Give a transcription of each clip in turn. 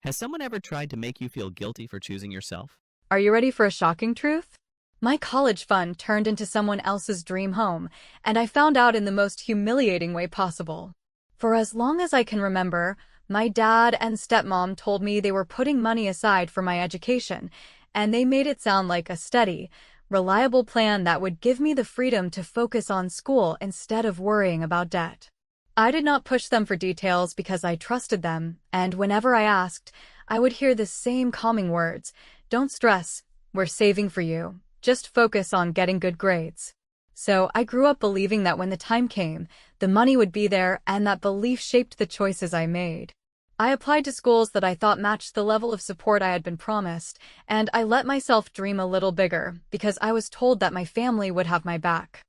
Has someone ever tried to make you feel guilty for choosing yourself? Are you ready for a shocking truth? My college fund turned into someone else's dream home, and I found out in the most humiliating way possible. For as long as I can remember, my dad and stepmom told me they were putting money aside for my education, and they made it sound like a steady, reliable plan that would give me the freedom to focus on school instead of worrying about debt. I did not push them for details because I trusted them, and whenever I asked, I would hear the same calming words: "Don't stress, we're saving for you. Just focus on getting good grades." So I grew up believing that when the time came, the money would be there, and that belief shaped the choices I made. I applied to schools that I thought matched the level of support I had been promised, and I let myself dream a little bigger because I was told that my family would have my back.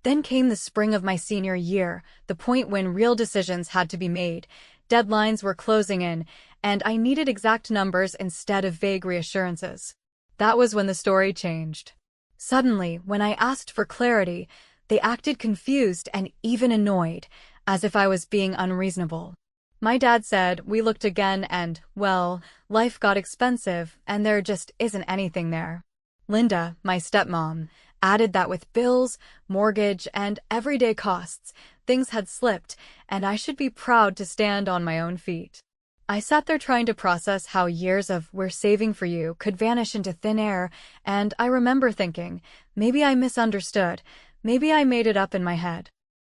Then came the spring of my senior year, the point when real decisions had to be made. Deadlines were closing in, and I needed exact numbers instead of vague reassurances. That was when the story changed. Suddenly, when I asked for clarity, they acted confused and even annoyed, as if I was being unreasonable. My dad said we looked again and, well, life got expensive and there just isn't anything there. Linda, my stepmom, added that with bills, mortgage, and everyday costs, things had slipped, and I should be proud to stand on my own feet. I sat there trying to process how years of "we're saving for you" could vanish into thin air, and I remember thinking, maybe I misunderstood, maybe I made it up in my head.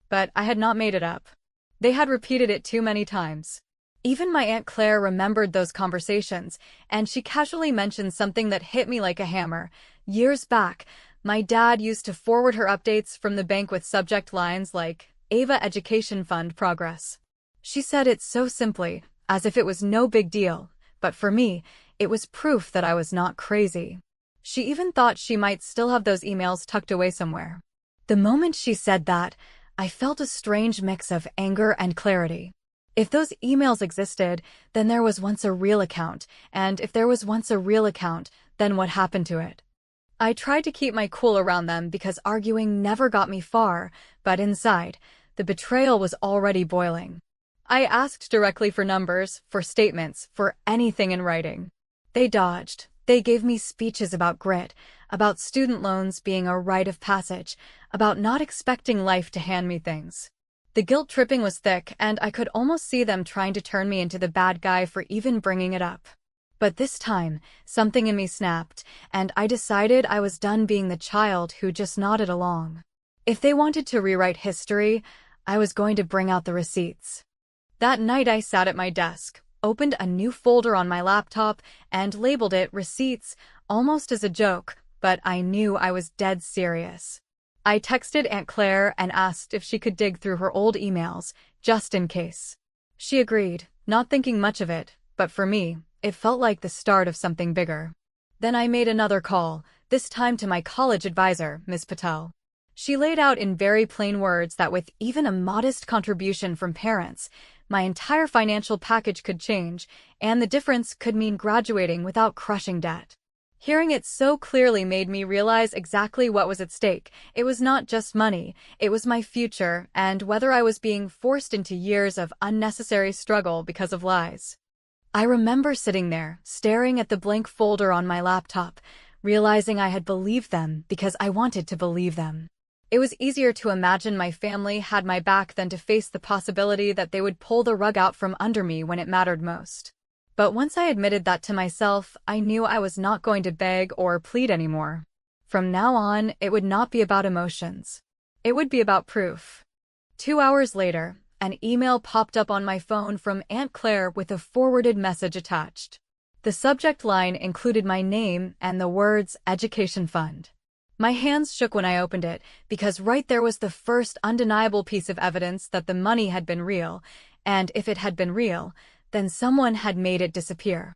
But I had not made it up. They had repeated it too many times. Even my Aunt Claire remembered those conversations, and she casually mentioned something that hit me like a hammer. Years back, my dad used to forward her updates from the bank with subject lines like "Ava Education Fund Progress." She said it so simply, as if it was no big deal, but for me, it was proof that I was not crazy. She even thought she might still have those emails tucked away somewhere. The moment she said that, I felt a strange mix of anger and clarity. If those emails existed, then there was once a real account, and if there was once a real account, then what happened to it? I tried to keep my cool around them because arguing never got me far, but inside, the betrayal was already boiling. I asked directly for numbers, for statements, for anything in writing. They dodged. They gave me speeches about grit, about student loans being a rite of passage, about not expecting life to hand me things. The guilt tripping was thick, and I could almost see them trying to turn me into the bad guy for even bringing it up. But this time, something in me snapped, and I decided I was done being the child who just nodded along. If they wanted to rewrite history, I was going to bring out the receipts. That night I sat at my desk, opened a new folder on my laptop, and labeled it "Receipts," almost as a joke, but I knew I was dead serious. I texted Aunt Claire and asked if she could dig through her old emails, just in case. She agreed, not thinking much of it, but for me, it felt like the start of something bigger. Then I made another call, this time to my college advisor, Ms. Patel. She laid out in very plain words that with even a modest contribution from parents, my entire financial package could change, and the difference could mean graduating without crushing debt. Hearing it so clearly made me realize exactly what was at stake. It was not just money, it was my future, and whether I was being forced into years of unnecessary struggle because of lies. I remember sitting there, staring at the blank folder on my laptop, realizing I had believed them because I wanted to believe them. It was easier to imagine my family had my back than to face the possibility that they would pull the rug out from under me when it mattered most. But once I admitted that to myself, I knew I was not going to beg or plead anymore. From now on, it would not be about emotions. It would be about proof. 2 hours later, an email popped up on my phone from Aunt Claire with a forwarded message attached. The subject line included my name and the words "Education Fund." My hands shook when I opened it, because right there was the first undeniable piece of evidence that the money had been real, and if it had been real, then someone had made it disappear.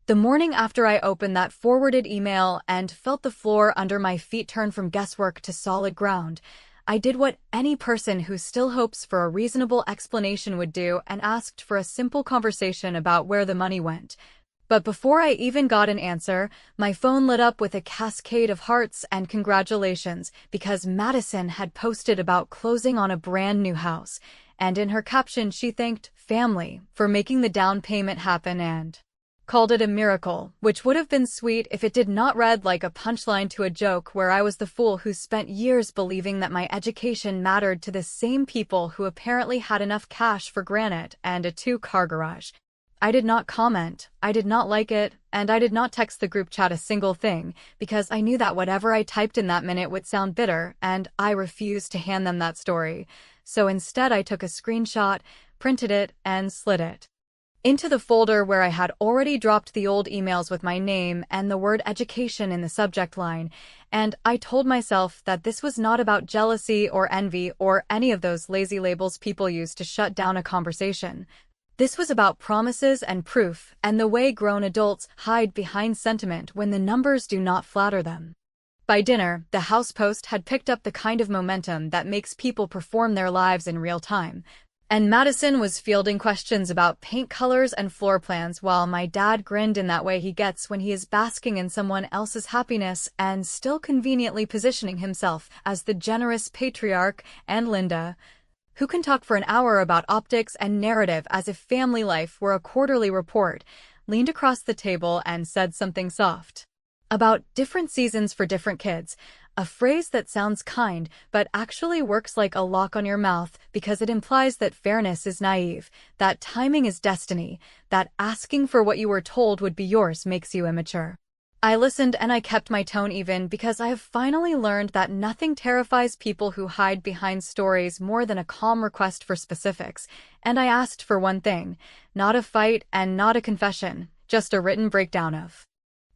The morning after I opened that forwarded email and felt the floor under my feet turn from guesswork to solid ground, I did what any person who still hopes for a reasonable explanation would do and asked for a simple conversation about where the money went. But before I even got an answer, my phone lit up with a cascade of hearts and congratulations because Madison had posted about closing on a brand new house, and in her caption she thanked family for making the down payment happen and called it a miracle, which would have been sweet if it did not read like a punchline to a joke where I was the fool who spent years believing that my education mattered to the same people who apparently had enough cash for granite and a two-car garage. I did not comment, I did not like it, and I did not text the group chat a single thing, because I knew that whatever I typed in that minute would sound bitter, and I refused to hand them that story. So instead I took a screenshot, printed it, and slid it into the folder where I had already dropped the old emails with my name and the word education in the subject line, and I told myself that this was not about jealousy or envy or any of those lazy labels people use to shut down a conversation. This was about promises and proof and the way grown adults hide behind sentiment when the numbers do not flatter them. By dinner, the house post had picked up the kind of momentum that makes people perform their lives in real time. And Madison was fielding questions about paint colors and floor plans while my dad grinned in that way he gets when he is basking in someone else's happiness and still conveniently positioning himself as the generous patriarch, and Linda, who can talk for an hour about optics and narrative as if family life were a quarterly report, leaned across the table and said something soft about different seasons for different kids, a phrase that sounds kind but actually works like a lock on your mouth because it implies that fairness is naive, that timing is destiny, that asking for what you were told would be yours makes you immature. I listened and I kept my tone even because I have finally learned that nothing terrifies people who hide behind stories more than a calm request for specifics, and I asked for one thing, not a fight and not a confession, just a written breakdown of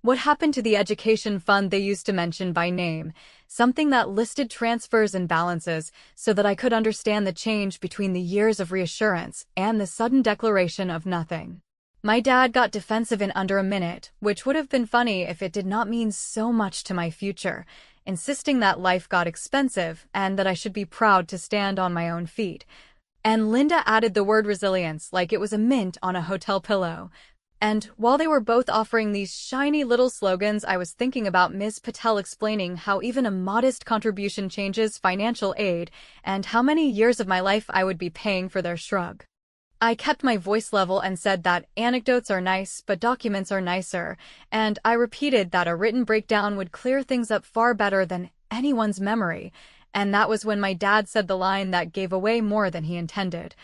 what happened to the education fund they used to mention by name, something that listed transfers and balances so that I could understand the change between the years of reassurance and the sudden declaration of nothing. My dad got defensive in under a minute, which would have been funny if it did not mean so much to my future, insisting that life got expensive and that I should be proud to stand on my own feet. And Linda added the word resilience like it was a mint on a hotel pillow. And while they were both offering these shiny little slogans, I was thinking about Ms. Patel explaining how even a modest contribution changes financial aid and how many years of my life I would be paying for their shrug. I kept my voice level and said that anecdotes are nice, but documents are nicer, and I repeated that a written breakdown would clear things up far better than anyone's memory, and that was when my dad said the line that gave away more than he intended.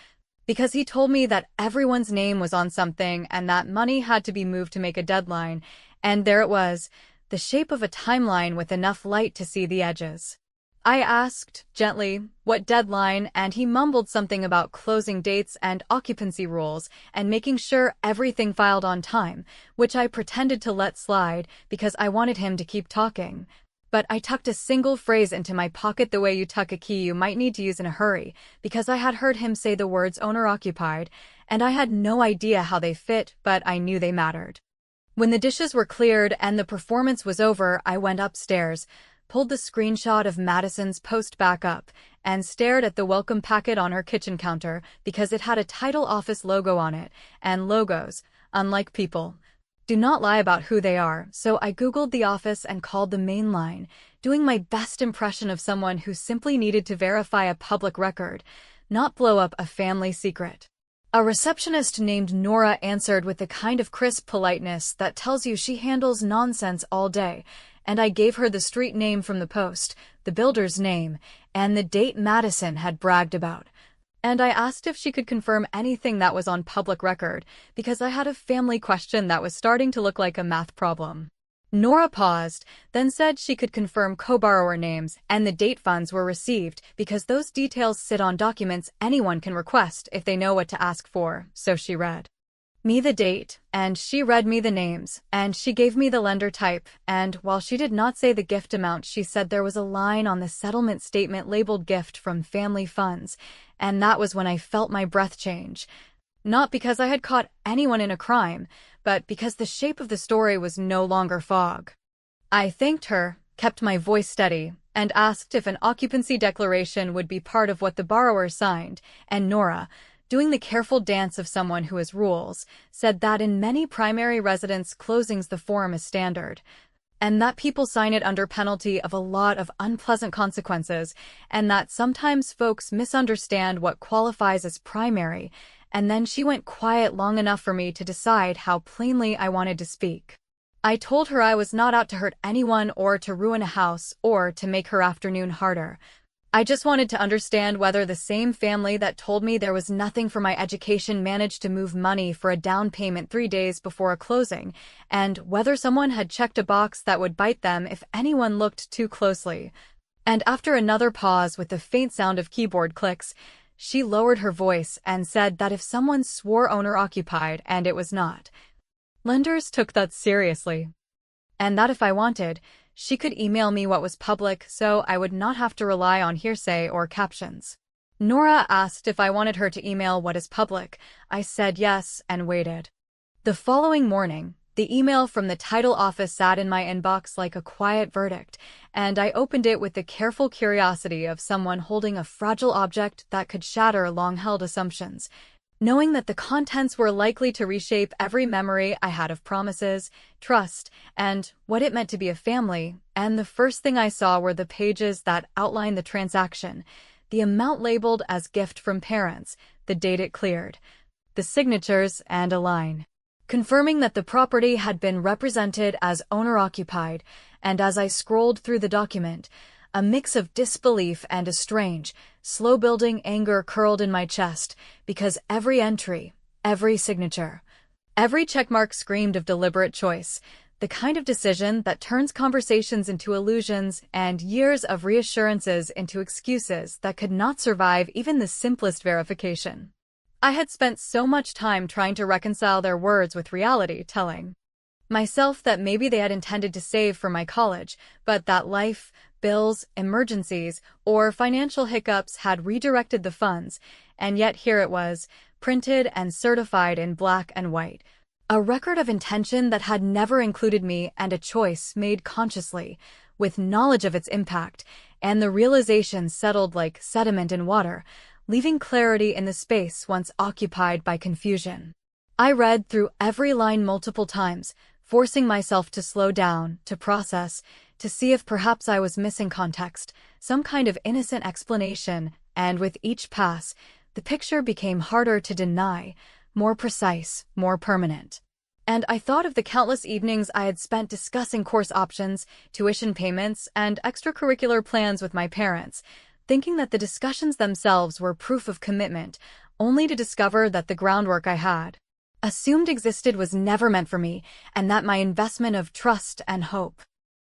Because he told me that everyone's name was on something and that money had to be moved to make a deadline, and there it was, the shape of a timeline with enough light to see the edges. I asked, gently, what deadline, and he mumbled something about closing dates and occupancy rules and making sure everything filed on time, which I pretended to let slide because I wanted him to keep talking. But I tucked a single phrase into my pocket the way you tuck a key you might need to use in a hurry, because I had heard him say the words owner-occupied, and I had no idea how they fit, but I knew they mattered. When the dishes were cleared and the performance was over, I went upstairs, pulled the screenshot of Madison's post back up, and stared at the welcome packet on her kitchen counter because it had a title office logo on it, and logos, unlike people, do not lie about who they are, so I Googled the office and called the main line, doing my best impression of someone who simply needed to verify a public record, not blow up a family secret. A receptionist named Nora answered with the kind of crisp politeness that tells you she handles nonsense all day, and I gave her the street name from the post, the builder's name, and the date Madison had bragged about. And I asked if she could confirm anything that was on public record, because I had a family question that was starting to look like a math problem. Nora paused, then said she could confirm co-borrower names and the date funds were received because those details sit on documents anyone can request if they know what to ask for, so she read me the date, and she read me the names, and she gave me the lender type, and while she did not say the gift amount, she said there was a line on the settlement statement labeled gift from family funds, and that was when I felt my breath change. Not because I had caught anyone in a crime, but because the shape of the story was no longer fog. I thanked her, kept my voice steady, and asked if an occupancy declaration would be part of what the borrower signed, and Nora, doing the careful dance of someone who has rules, said that in many primary residence closings the form is standard, and that people sign it under penalty of a lot of unpleasant consequences, and that sometimes folks misunderstand what qualifies as primary, and then she went quiet long enough for me to decide how plainly I wanted to speak. I told her I was not out to hurt anyone or to ruin a house or to make her afternoon harder. I just wanted to understand whether the same family that told me there was nothing for my education managed to move money for a down payment 3 days before a closing, and whether someone had checked a box that would bite them if anyone looked too closely. And after another pause with the faint sound of keyboard clicks, she lowered her voice and said that if someone swore owner-occupied and it was not, lenders took that seriously. And that if I wanted, she could email me what was public so I would not have to rely on hearsay or captions. Nora asked if I wanted her to email what is public. I said yes and waited. The following morning, the email from the title office sat in my inbox like a quiet verdict, and I opened it with the careful curiosity of someone holding a fragile object that could shatter long-held assumptions. Knowing that the contents were likely to reshape every memory I had of promises, trust, and what it meant to be a family, and the first thing I saw were the pages that outlined the transaction, the amount labeled as gift from parents, the date it cleared, the signatures, and a line confirming that the property had been represented as owner-occupied, and as I scrolled through the document, a mix of disbelief and a strange, slow-building anger curled in my chest, because every entry, every signature, every checkmark screamed of deliberate choice, the kind of decision that turns conversations into illusions and years of reassurances into excuses that could not survive even the simplest verification. I had spent so much time trying to reconcile their words with reality, telling myself that maybe they had intended to save for my college, but that life, bills, emergencies, or financial hiccups had redirected the funds, and yet here it was, printed and certified in black and white. A record of intention that had never included me, and a choice made consciously, with knowledge of its impact, and the realization settled like sediment in water, leaving clarity in the space once occupied by confusion. I read through every line multiple times, forcing myself to slow down, to process, to see if perhaps I was missing context, some kind of innocent explanation, and with each pass, the picture became harder to deny, more precise, more permanent. And I thought of the countless evenings I had spent discussing course options, tuition payments, and extracurricular plans with my parents, thinking that the discussions themselves were proof of commitment, only to discover that the groundwork I had assumed existed was never meant for me, and that my investment of trust and hope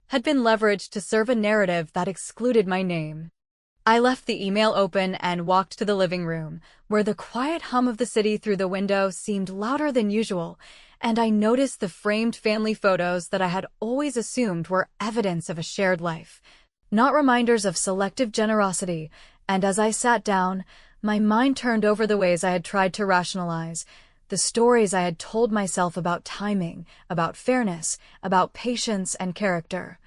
had been leveraged to serve a narrative that excluded my name. I left the email open and walked to the living room, where the quiet hum of the city through the window seemed louder than usual, and I noticed the framed family photos that I had always assumed were evidence of a shared life, not reminders of selective generosity, and as I sat down, my mind turned over the ways I had tried to rationalize, the stories I had told myself about timing, about fairness, about patience and character,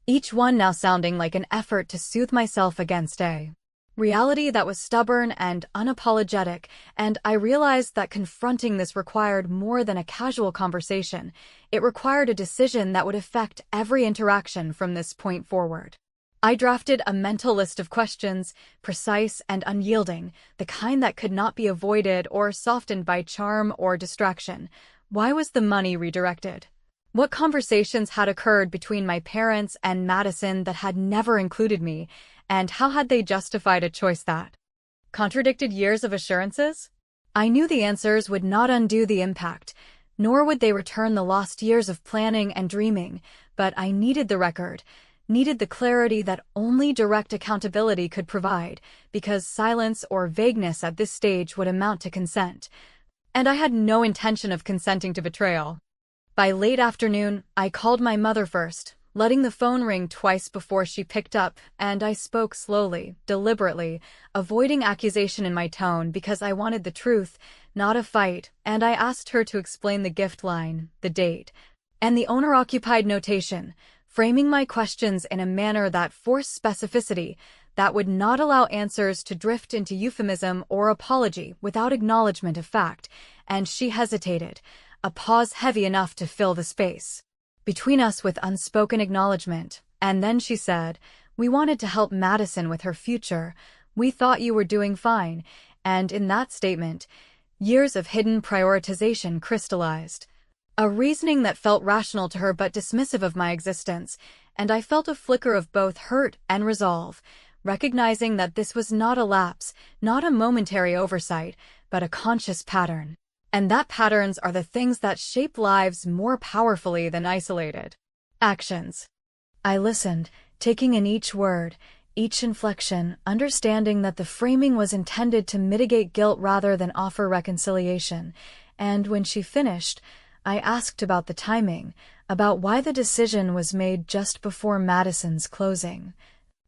each one now sounding like an effort to soothe myself against a reality that was stubborn and unapologetic, and I realized that confronting this required more than a casual conversation. It required a decision that would affect every interaction from this point forward. I drafted a mental list of questions, precise and unyielding, the kind that could not be avoided or softened by charm or distraction. Why was the money redirected? What conversations had occurred between my parents and Madison that had never included me, and how had they justified a choice that contradicted years of assurances? I knew the answers would not undo the impact, nor would they return the lost years of planning and dreaming, but I needed the record, needed the clarity that only direct accountability could provide, because silence or vagueness at this stage would amount to consent. And I had no intention of consenting to betrayal. By late afternoon, I called my mother first, letting the phone ring twice before she picked up, and I spoke slowly, deliberately, avoiding accusation in my tone because I wanted the truth, not a fight, and I asked her to explain the gift line, the date, and the owner-occupied notation, framing my questions in a manner that forced specificity, that would not allow answers to drift into euphemism or apology without acknowledgement of fact, and she hesitated, a pause heavy enough to fill the space between us with unspoken acknowledgement, and then she said, "We wanted to help Madison with her future. We thought you were doing fine," and in that statement, Years of hidden prioritization crystallized. A reasoning that felt rational to her but dismissive of my existence, and I felt a flicker of both hurt and resolve, recognizing that this was not a lapse, not a momentary oversight, but a conscious pattern. And that patterns are the things that shape lives more powerfully than isolated actions. I listened, taking in each word, each inflection, understanding that the framing was intended to mitigate guilt rather than offer reconciliation. And when she finished, I asked about the timing, about why the decision was made just before Madison's closing.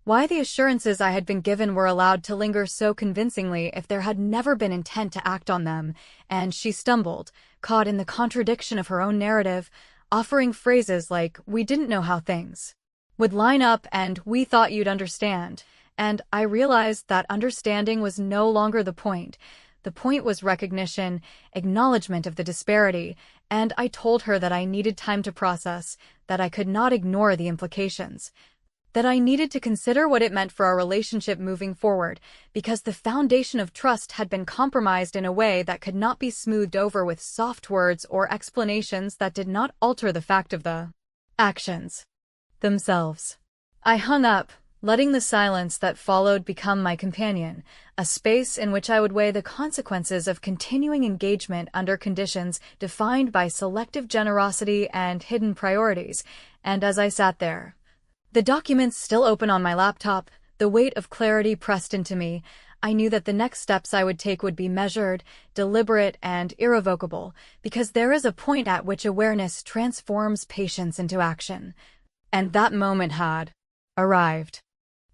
Why the assurances I had been given were allowed to linger so convincingly if there had never been intent to act on them, and she stumbled, caught in the contradiction of her own narrative, offering phrases like, "We didn't know how things would line up," and "we thought you'd understand." And I realized that understanding was no longer the point. The point was recognition, acknowledgement of the disparity, and I told her that I needed time to process, that I could not ignore the implications, that I needed to consider what it meant for our relationship moving forward, because the foundation of trust had been compromised in a way that could not be smoothed over with soft words or explanations that did not alter the fact of the actions themselves. I hung up, letting the silence that followed become my companion, a space in which I would weigh the consequences of continuing engagement under conditions defined by selective generosity and hidden priorities. And as I sat there, the documents still open on my laptop, the weight of clarity pressed into me, I knew that the next steps I would take would be measured, deliberate, and irrevocable, because there is a point at which awareness transforms patience into action. And that moment had arrived.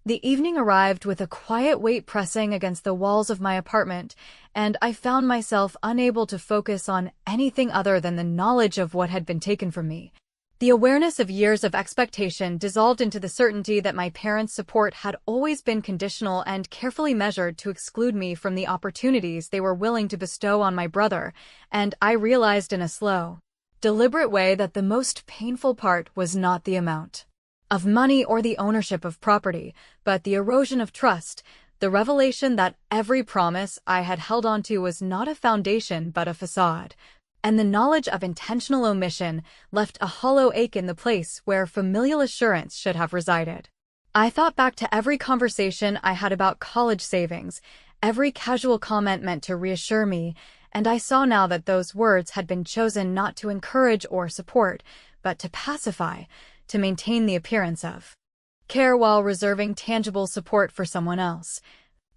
The evening arrived with a quiet weight pressing against the walls of my apartment, and I found myself unable to focus on anything other than the knowledge of what had been taken from me. The awareness of years of expectation dissolved into the certainty that my parents' support had always been conditional and carefully measured to exclude me from the opportunities they were willing to bestow on my brother, and I realized in a slow, deliberate way that the most painful part was not the amount of money or the ownership of property, but the erosion of trust, the revelation that every promise I had held onto was not a foundation but a facade, and the knowledge of intentional omission left a hollow ache in the place where familial assurance should have resided. I thought back to every conversation I had about college savings, every casual comment meant to reassure me, and I saw now that those words had been chosen not to encourage or support, but to pacify, to maintain the appearance of care while reserving tangible support for someone else.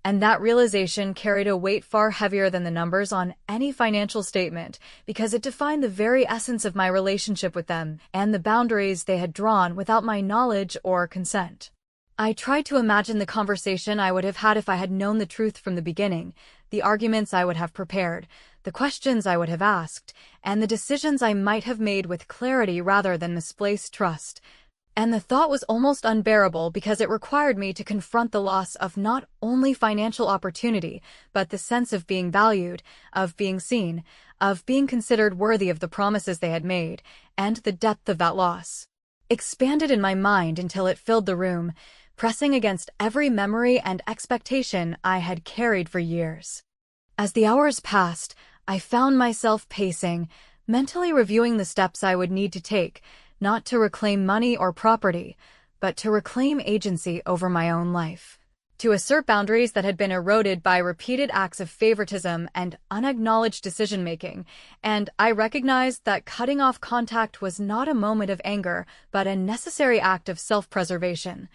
And that realization carried a weight far heavier than the numbers on any financial statement, because it defined the very essence of my relationship with them and the boundaries they had drawn without my knowledge or consent. I tried to imagine the conversation I would have had if I had known the truth from the beginning, the arguments I would have prepared, the questions I would have asked, and the decisions I might have made with clarity rather than misplaced trust. And the thought was almost unbearable because it required me to confront the loss of not only financial opportunity, but the sense of being valued, of being seen, of being considered worthy of the promises they had made, and the depth of that loss expanded in my mind until it filled the room, pressing against every memory and expectation I had carried for years. As the hours passed, I found myself pacing, mentally reviewing the steps I would need to take, not to reclaim money or property, but to reclaim agency over my own life, to assert boundaries that had been eroded by repeated acts of favoritism and unacknowledged decision-making, and I recognized that cutting off contact was not a moment of anger, but a necessary act of self-preservation,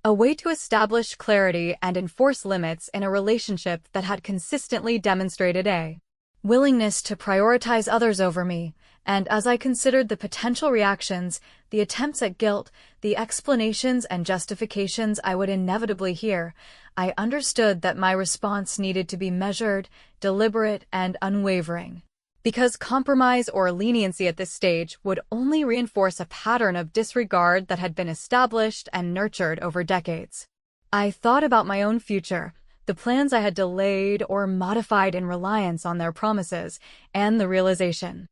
a way to establish clarity and enforce limits in a relationship that had consistently demonstrated a willingness to prioritize others over me. And as I considered the potential reactions, the attempts at guilt, the explanations and justifications I would inevitably hear, I understood that my response needed to be measured, deliberate, and unwavering. Because compromise or leniency at this stage would only reinforce a pattern of disregard that had been established and nurtured over decades. I thought about my own future, the plans I had delayed or modified in reliance on their promises, and the realization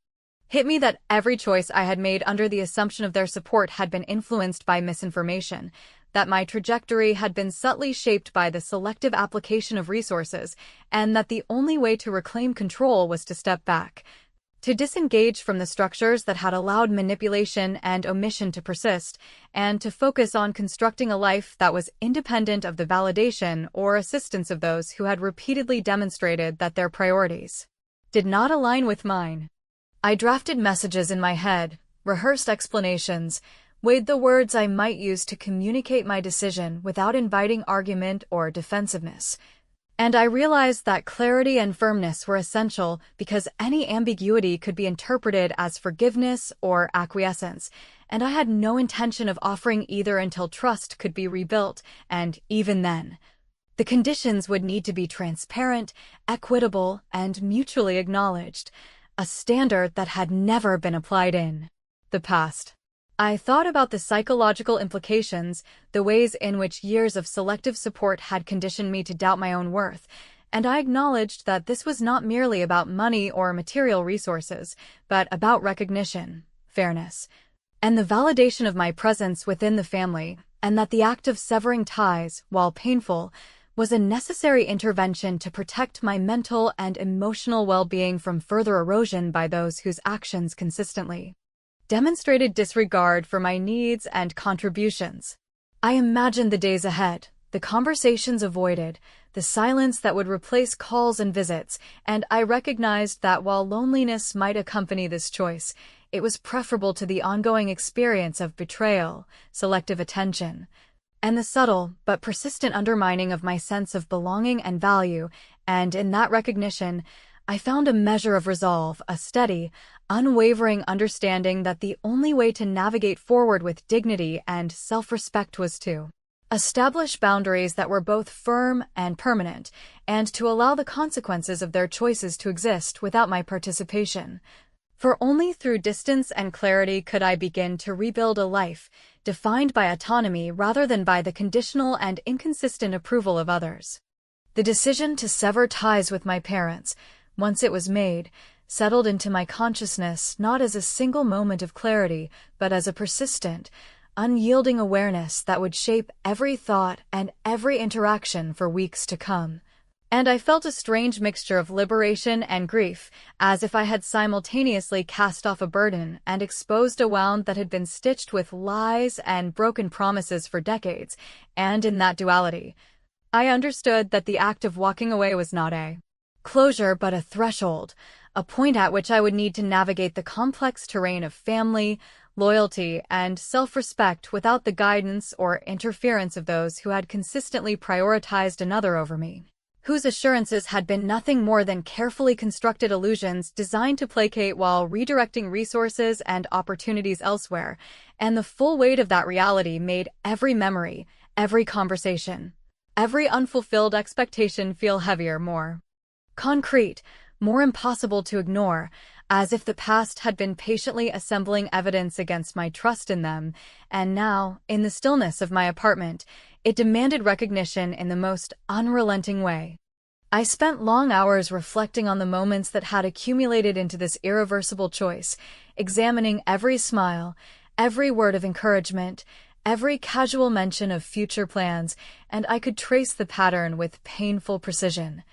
hit me that every choice I had made under the assumption of their support had been influenced by misinformation, that my trajectory had been subtly shaped by the selective application of resources, and that the only way to reclaim control was to step back, to disengage from the structures that had allowed manipulation and omission to persist, and to focus on constructing a life that was independent of the validation or assistance of those who had repeatedly demonstrated that their priorities did not align with mine. I drafted messages in my head, rehearsed explanations, weighed the words I might use to communicate my decision without inviting argument or defensiveness. And I realized that clarity and firmness were essential because any ambiguity could be interpreted as forgiveness or acquiescence, and I had no intention of offering either until trust could be rebuilt, and even then, the conditions would need to be transparent, equitable, and mutually acknowledged, a standard that had never been applied in the past. I thought about the psychological implications, the ways in which years of selective support had conditioned me to doubt my own worth, and I acknowledged that this was not merely about money or material resources, but about recognition, fairness, and the validation of my presence within the family, and that the act of severing ties, while painful, was a necessary intervention to protect my mental and emotional well-being from further erosion by those whose actions consistently demonstrated disregard for my needs and contributions. I imagined the days ahead, the conversations avoided, the silence that would replace calls and visits, and I recognized that while loneliness might accompany this choice, it was preferable to the ongoing experience of betrayal, selective attention, and the subtle but persistent undermining of my sense of belonging and value, and in that recognition, I found a measure of resolve, a steady, unwavering understanding that the only way to navigate forward with dignity and self-respect was to establish boundaries that were both firm and permanent, and to allow the consequences of their choices to exist without my participation. For only through distance and clarity could I begin to rebuild a life defined by autonomy rather than by the conditional and inconsistent approval of others. The decision to sever ties with my parents, once it was made, settled into my consciousness not as a single moment of clarity, but as a persistent, unyielding awareness that would shape every thought and every interaction for weeks to come. And I felt a strange mixture of liberation and grief, as if I had simultaneously cast off a burden and exposed a wound that had been stitched with lies and broken promises for decades, and in that duality, I understood that the act of walking away was not a closure but a threshold, a point at which I would need to navigate the complex terrain of family, loyalty, and self-respect without the guidance or interference of those who had consistently prioritized another over me, whose assurances had been nothing more than carefully constructed illusions designed to placate while redirecting resources and opportunities elsewhere, and the full weight of that reality made every memory, every conversation, every unfulfilled expectation feel heavier, more concrete, more impossible to ignore, as if the past had been patiently assembling evidence against my trust in them, and now, in the stillness of my apartment, it demanded recognition in the most unrelenting way. I spent long hours reflecting on the moments that had accumulated into this irreversible choice, examining every smile, every word of encouragement, every casual mention of future plans, and I could trace the pattern with painful precision.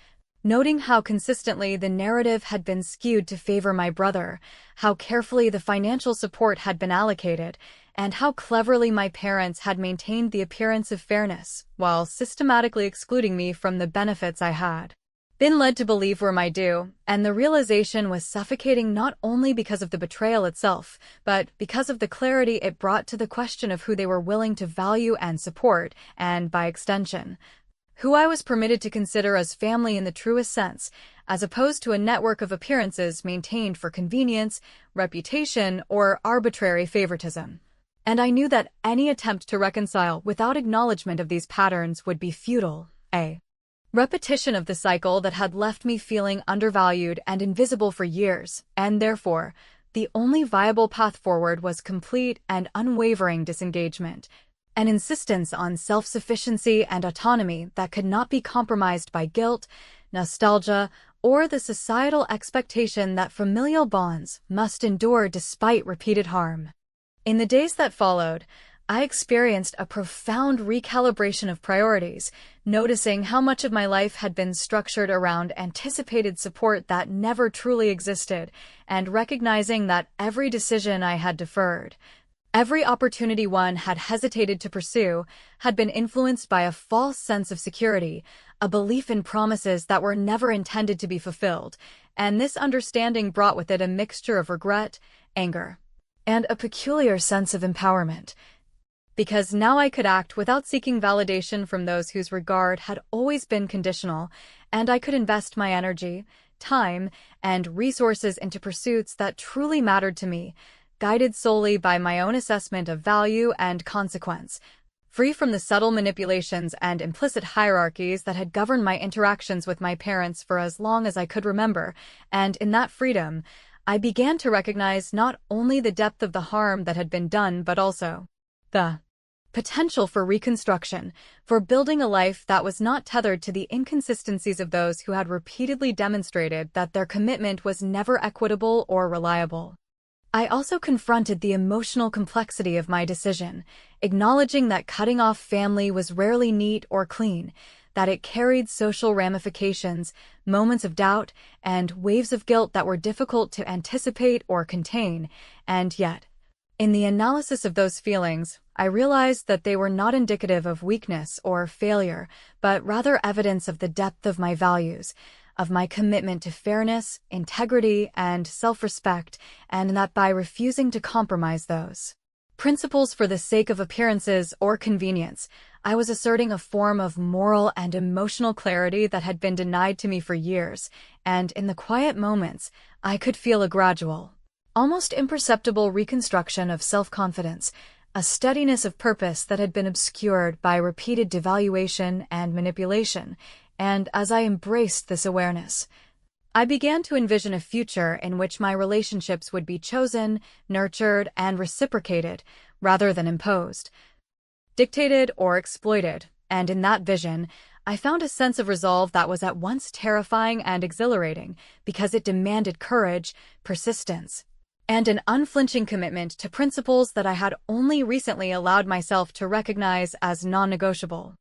Noting how consistently the narrative had been skewed to favor my brother, how carefully the financial support had been allocated, and how cleverly my parents had maintained the appearance of fairness, while systematically excluding me from the benefits I had been led to believe were my due, and the realization was suffocating not only because of the betrayal itself, but because of the clarity it brought to the question of who they were willing to value and support, and, by extension, who I was permitted to consider as family in the truest sense, as opposed to a network of appearances maintained for convenience, reputation, or arbitrary favoritism. And I knew that any attempt to reconcile without acknowledgement of these patterns would be futile, a repetition of the cycle that had left me feeling undervalued and invisible for years, and therefore, the only viable path forward was complete and unwavering disengagement, an insistence on self-sufficiency and autonomy that could not be compromised by guilt, nostalgia, or the societal expectation that familial bonds must endure despite repeated harm. In the days that followed, I experienced a profound recalibration of priorities, noticing how much of my life had been structured around anticipated support that never truly existed, and recognizing that every decision I had deferred, every opportunity one had hesitated to pursue, had been influenced by a false sense of security, a belief in promises that were never intended to be fulfilled, and this understanding brought with it a mixture of regret, anger, and a peculiar sense of empowerment. Because now I could act without seeking validation from those whose regard had always been conditional, and I could invest my energy, time, and resources into pursuits that truly mattered to me, guided solely by my own assessment of value and consequence, free from the subtle manipulations and implicit hierarchies that had governed my interactions with my parents for as long as I could remember, and in that freedom, I began to recognize not only the depth of the harm that had been done but also the potential for reconstruction, for building a life that was not tethered to the inconsistencies of those who had repeatedly demonstrated that their commitment was never equitable or reliable. I also confronted the emotional complexity of my decision, acknowledging that cutting off family was rarely neat or clean, that it carried social ramifications, moments of doubt, and waves of guilt that were difficult to anticipate or contain, and yet, in the analysis of those feelings, I realized that they were not indicative of weakness or failure, but rather evidence of the depth of my values, of my commitment to fairness, integrity, and self-respect, and that by refusing to compromise those principles for the sake of appearances or convenience, I was asserting a form of moral and emotional clarity that had been denied to me for years, and in the quiet moments, I could feel a gradual, almost imperceptible reconstruction of self-confidence, a steadiness of purpose that had been obscured by repeated devaluation and manipulation, and as I embraced this awareness, I began to envision a future in which my relationships would be chosen, nurtured, and reciprocated, rather than imposed, dictated, or exploited, and in that vision, I found a sense of resolve that was at once terrifying and exhilarating because it demanded courage, persistence, and an unflinching commitment to principles that I had only recently allowed myself to recognize as non-negotiable.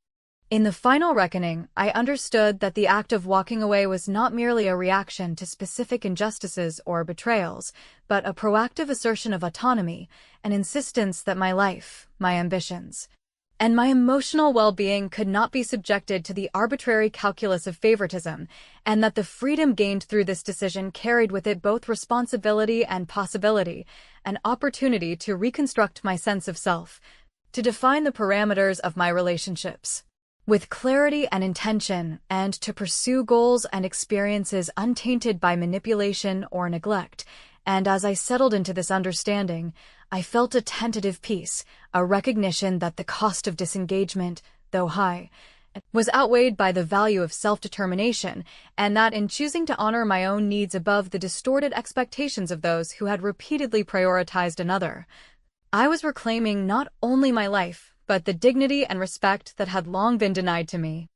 In the final reckoning, I understood that the act of walking away was not merely a reaction to specific injustices or betrayals, but a proactive assertion of autonomy, an insistence that my life, my ambitions, and my emotional well-being could not be subjected to the arbitrary calculus of favoritism, and that the freedom gained through this decision carried with it both responsibility and possibility, an opportunity to reconstruct my sense of self, to define the parameters of my relationships with clarity and intention, and to pursue goals and experiences untainted by manipulation or neglect. And as I settled into this understanding, I felt a tentative peace, a recognition that the cost of disengagement, though high, was outweighed by the value of self-determination, and that in choosing to honor my own needs above the distorted expectations of those who had repeatedly prioritized another, I was reclaiming not only my life, but the dignity and respect that had long been denied to me.